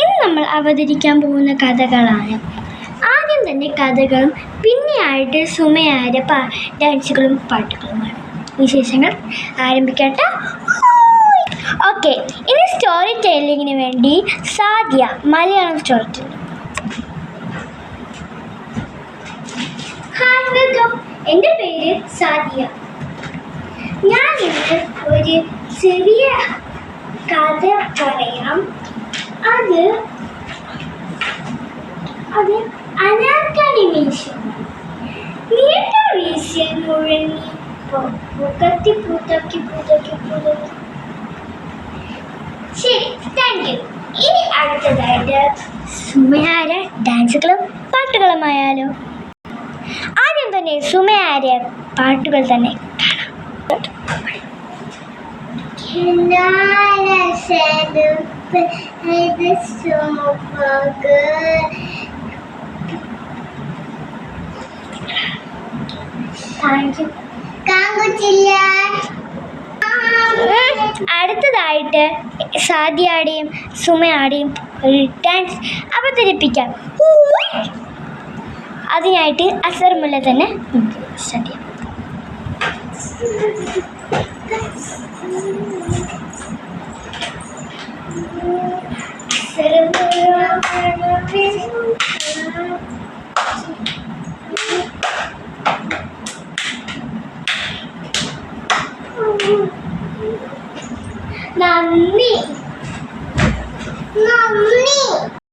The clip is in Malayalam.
ഇന്ന് നമ്മൾ അവതരിക്കാൻ പോകുന്ന കഥകളാണ്. ആദ്യം തന്നെ കഥകളും പിന്നെയായിട്ട് സുമയായ ഡാൻസുകളും പാട്ടുകളുമാണ്. വിശേഷങ്ങൾ ആരംഭിക്കട്ടെ. ഓക്കെ, ഇനി സ്റ്റോറി ടെല്ലിങ്ങിന് വേണ്ടി Sadiya, Malayalam story telling. Hi, welcome. എൻ്റെ പേര് സാദിയ. ഞാൻ ഇന്ന് ഒരു ചെറിയ കഥ പറയാം. അത് അനാർക്കലി മീശ. നീണ്ട വീശിൽ മുഴങ്ങി പുകത്തി പൂതക്കി. ശരി, താങ്ക് യു. ഇനി അടുത്തതായിട്ട് സുമയാരെ ഡാൻസുകളും പാട്ടുകളുമായാലോ. ആദ്യം തന്നെ സുമയാരെ പാട്ടുകൾ തന്നെ അടുത്തതായിട്ട് സാദിയയുടെയും സുമയുടെയും ഒരു ഡാൻസ് അവതരിപ്പിക്കാം. അതിനായിട്ട് അസർമുല്ല തന്നെ ശ്രദ്ധിക്കാം.